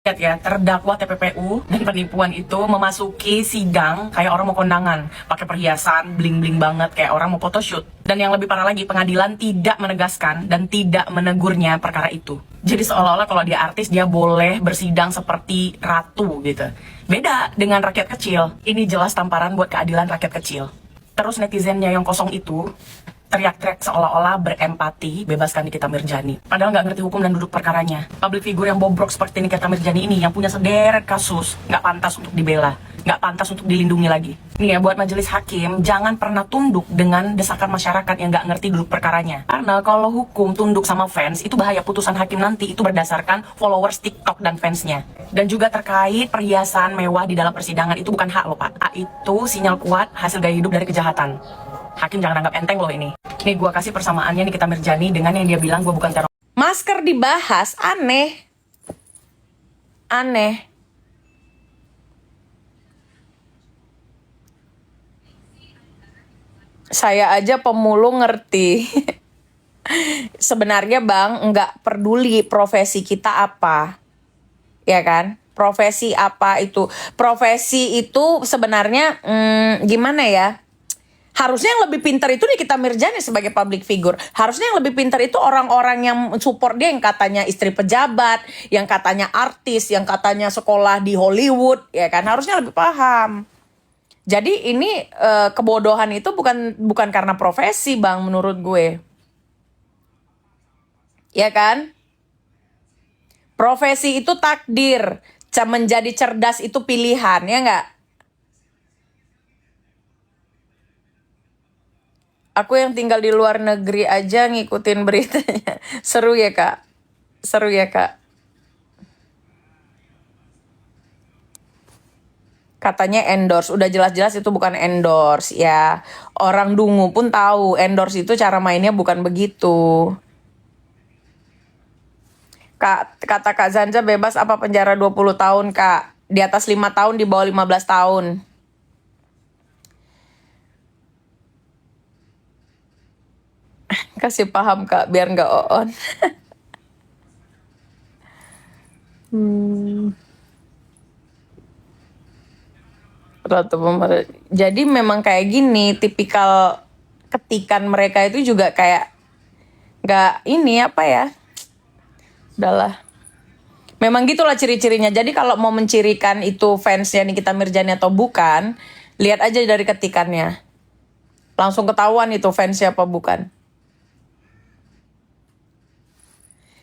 Lihat ya, terdakwa TPPU dan penipuan itu memasuki sidang kayak orang mau kondangan, pakai perhiasan bling-bling banget kayak orang mau photoshoot. Dan yang lebih parah lagi, pengadilan tidak menegaskan dan tidak menegurnya perkara itu. Jadi seolah-olah kalau dia artis dia boleh bersidang seperti ratu gitu. Beda dengan rakyat kecil. Ini jelas tamparan buat keadilan rakyat kecil. Terus netizennya yang kosong itu teriak-teriak seolah-olah berempati, bebaskan Nikita Mirzani. Padahal nggak ngerti hukum dan duduk perkaranya. Public figure yang bobrok seperti Nikita Mirzani ini, yang punya sederet kasus, nggak pantas untuk dibela, nggak pantas untuk dilindungi lagi. Nih ya, buat majelis hakim, jangan pernah tunduk dengan desakan masyarakat yang nggak ngerti duduk perkaranya. Karena kalau hukum tunduk sama fans, itu bahaya. Putusan hakim nanti itu berdasarkan followers TikTok dan fansnya. Dan juga terkait perhiasan mewah di dalam persidangan, itu bukan hak loh Pak. Itu sinyal kuat hasil gaya hidup dari kejahatan. Hakim jangan anggap enteng loh ini. Nih gue kasih persamaannya Nikita Mirzani dengan yang dia bilang gue bukan teror. Masker dibahas, aneh. Aneh. Saya aja pemulung ngerti. Sebenarnya Bang, nggak peduli profesi kita apa. Ya kan? Profesi apa itu? Profesi itu sebenarnya gimana ya? Harusnya yang lebih pintar itu Nikita Mirzani sebagai public figure. Harusnya yang lebih pintar itu orang-orang yang support dia, yang katanya istri pejabat, yang katanya artis, yang katanya sekolah di Hollywood, ya kan? Harusnya lebih paham. Jadi ini kebodohan itu bukan karena profesi, Bang, menurut gue. Ya kan? Profesi itu takdir. Menjadi cerdas itu pilihan, ya nggak? Aku yang tinggal di luar negeri aja ngikutin beritanya. Seru ya Kak? Seru ya Kak? Katanya endorse. Udah jelas-jelas itu bukan endorse ya. Orang dungu pun tahu endorse itu cara mainnya bukan begitu. Kak, kata Kak Zanja, bebas apa penjara 20 tahun Kak? Di atas 5 tahun, di bawah 15 tahun. Kasih paham Kak, biar nggak on. Ratu pemeran. Jadi memang kayak gini, tipikal ketikan mereka itu juga kayak nggak ini apa ya? Udahlah. Memang gitulah ciri-cirinya. Jadi kalau mau mencirikan itu fansnya Nikita Mirzani atau bukan, lihat aja dari ketikannya. Langsung ketahuan itu fansnya apa bukan.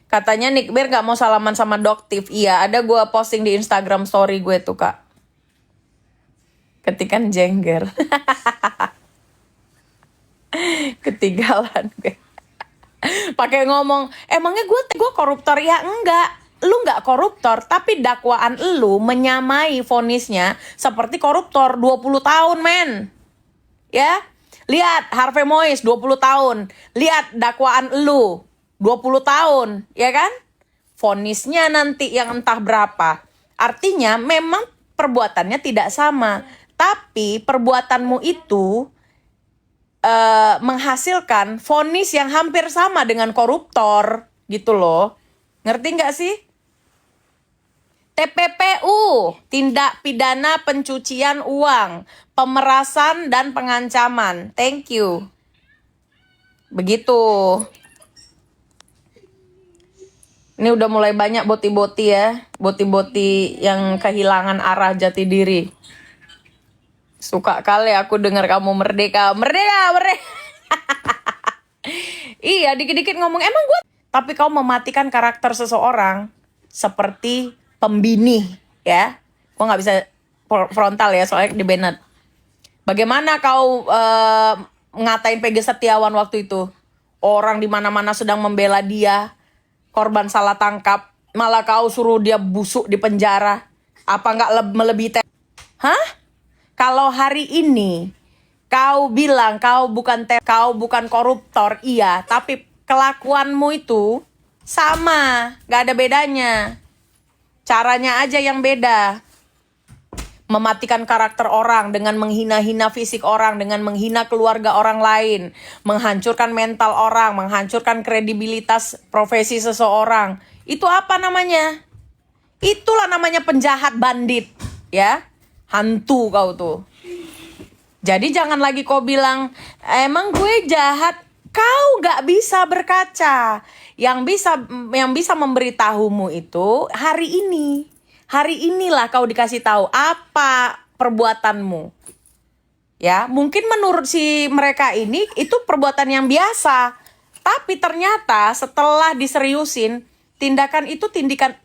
Katanya Nick Bear gak mau salaman sama Doktif. Iya, ada gue posting di Instagram story gue tuh Kak. Ketikan jengger. Ketinggalan gue. Pakai ngomong, emangnya gue koruptor? Ya enggak. Lu nggak koruptor, tapi dakwaan lu menyamai vonisnya seperti koruptor 20 tahun, men. Ya. Lihat Harvey Mois 20 tahun. Lihat dakwaan lu 20 tahun, ya kan? Vonisnya nanti yang entah berapa. Artinya memang perbuatannya tidak sama, tapi perbuatanmu itu menghasilkan vonis yang hampir sama dengan koruptor, gitu loh. Ngerti nggak sih? TPPU, tindak pidana pencucian uang, pemerasan dan pengancaman. Thank you. Begitu. Ini udah mulai banyak boti-boti ya. Boti-boti yang kehilangan arah jati diri. Suka kali aku dengar kamu merdeka. Merdeka, merdeka. Iya, dikit-dikit ngomong, emang gue. Tapi kau mematikan karakter seseorang seperti pembinih, ya. Gue gak bisa frontal ya, soalnya di Bennett. Bagaimana kau ngatain Peggy Setiawan waktu itu? Orang di mana-mana sedang membela dia. Korban salah tangkap, malah kau suruh dia busuk di penjara. Apa nggak melebihi? Hah? Kalau hari ini kau bilang kau bukan koruptor, iya, tapi kelakuanmu itu sama, nggak ada bedanya. Caranya aja yang beda. Mematikan karakter orang dengan menghina-hina fisik orang, dengan menghina keluarga orang lain, menghancurkan mental orang, menghancurkan kredibilitas profesi seseorang. Itu apa namanya? Itulah namanya penjahat bandit, ya. Hantu kau tuh. Jadi jangan lagi kau bilang, emang gue jahat. Kau gak bisa berkaca. Yang bisa memberitahumu itu hari ini. Hari inilah kau dikasih tahu apa perbuatanmu. Ya, mungkin menurut si mereka ini itu perbuatan yang biasa. Tapi ternyata setelah diseriusin, tindakan itu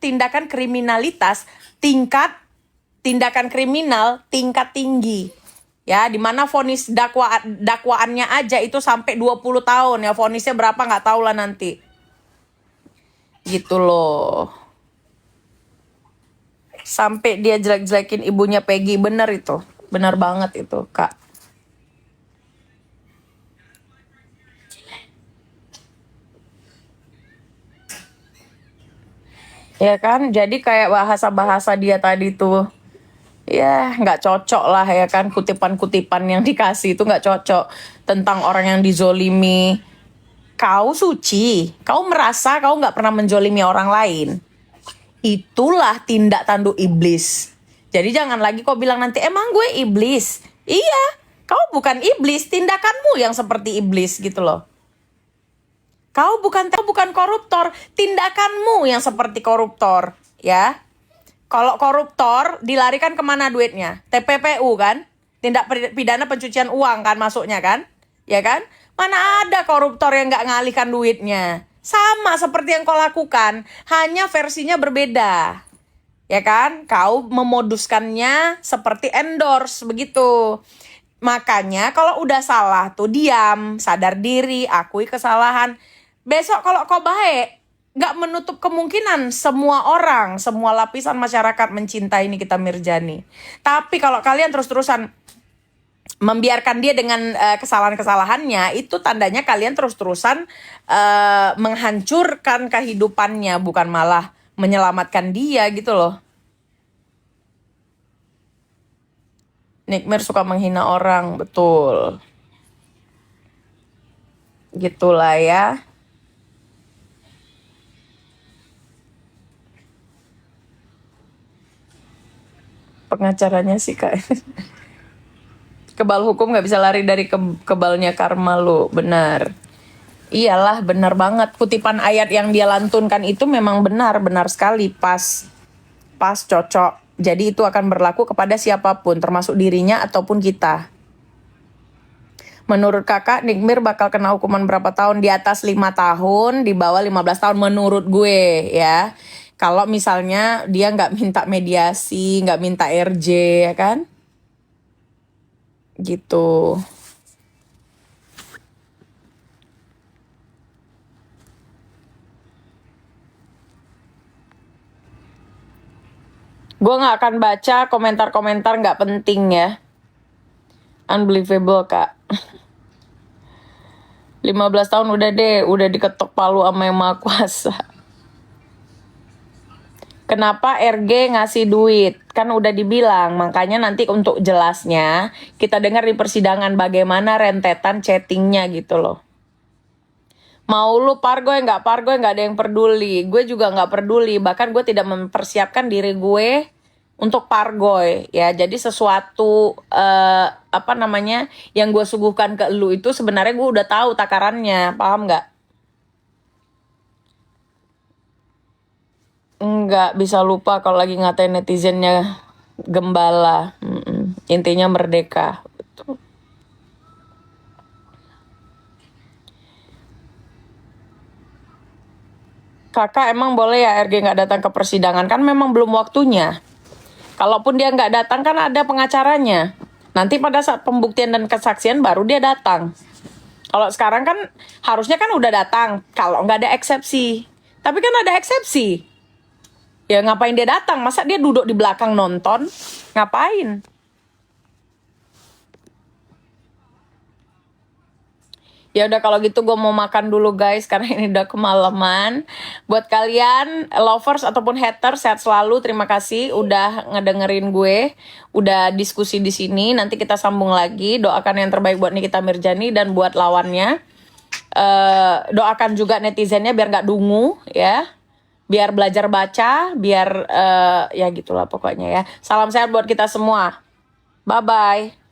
tindakan kriminalitas tindakan kriminal tingkat tinggi. Ya, di mana vonis dakwaannya aja itu sampai 20 tahun ya. Vonisnya berapa nggak tahu lah nanti. Gitu loh. Sampai dia jelek-jelekin ibunya Peggy, bener itu. Bener banget itu, Kak. Ya kan, jadi kayak bahasa-bahasa dia tadi tuh, ya nggak cocok lah ya kan, kutipan-kutipan yang dikasih itu nggak cocok tentang orang yang dizolimi. Kau suci, kau merasa kau nggak pernah menjolimi orang lain. Itulah tindak tanduk iblis. Jadi jangan lagi kau bilang nanti, emang gue iblis. Iya, kau bukan iblis, tindakanmu yang seperti iblis gitu loh. Kau bukan koruptor, tindakanmu yang seperti koruptor, ya. Kalau koruptor dilarikan kemana duitnya? TPPU kan? Tindak pidana pencucian uang kan masuknya kan? Ya kan? Mana ada koruptor yang nggak ngalihkan duitnya? Sama seperti yang kau lakukan, hanya versinya berbeda. Ya kan? Kau memoduskannya seperti endorse begitu. Makanya kalau udah salah tuh diam, sadar diri, akui kesalahan. Besok kalau kau baik, gak menutup kemungkinan semua orang, semua lapisan masyarakat mencintai Nikita Mirzani. Tapi kalau kalian terus-terusan membiarkan dia dengan kesalahan-kesalahannya, itu tandanya kalian terus-terusan menghancurkan kehidupannya, bukan malah menyelamatkan dia gitu loh. Nikmir suka menghina orang, betul. Gitulah ya. Pengacaranya sih Kak. Kebal hukum gak bisa lari dari kebalnya karma lu. Benar. Iyalah, benar banget. Kutipan ayat yang dia lantunkan itu memang benar sekali. Pas cocok. Jadi itu akan berlaku kepada siapapun, termasuk dirinya ataupun kita. Menurut kakak, Nikmir bakal kena hukuman berapa tahun? Di atas 5 tahun, di bawah 15 tahun menurut gue ya. Kalau misalnya dia nggak minta mediasi, nggak minta RJ, ya kan? Gitu. Gue nggak akan baca komentar-komentar nggak penting ya. Unbelievable, Kak. 15 tahun udah deh, udah diketok palu sama Yang Maha Kuasa. Kenapa RG ngasih duit? Kan udah dibilang, makanya nanti untuk jelasnya kita dengar di persidangan bagaimana rentetan chattingnya gitu loh. Mau lu pargoy nggak ada yang peduli. Gue juga nggak peduli, bahkan gue tidak mempersiapkan diri gue untuk pargoy ya. Jadi sesuatu yang gue suguhkan ke lu itu sebenarnya gue udah tahu takarannya, paham nggak? Nggak bisa lupa kalau lagi ngatain netizennya gembala. Intinya merdeka. Betul. Kakak emang boleh ya RG nggak datang ke persidangan? Kan memang belum waktunya. Kalaupun dia nggak datang kan ada pengacaranya. Nanti pada saat pembuktian dan kesaksian baru dia datang. Kalau sekarang kan harusnya kan udah datang. Kalau nggak ada eksepsi. Tapi kan ada eksepsi. Ya ngapain dia datang? Masa dia duduk di belakang nonton? Ngapain? Ya udah kalau gitu gue mau makan dulu guys karena ini udah kemalaman. Buat kalian lovers ataupun haters sehat selalu. Terima kasih udah ngedengerin gue, udah diskusi di sini. Nanti kita sambung lagi. Doakan yang terbaik buat Nikita Mirzani dan buat lawannya. Doakan juga netizennya biar nggak dungu ya. biar belajar baca, biar ya gitulah pokoknya ya. Salam sehat buat kita semua. Bye bye.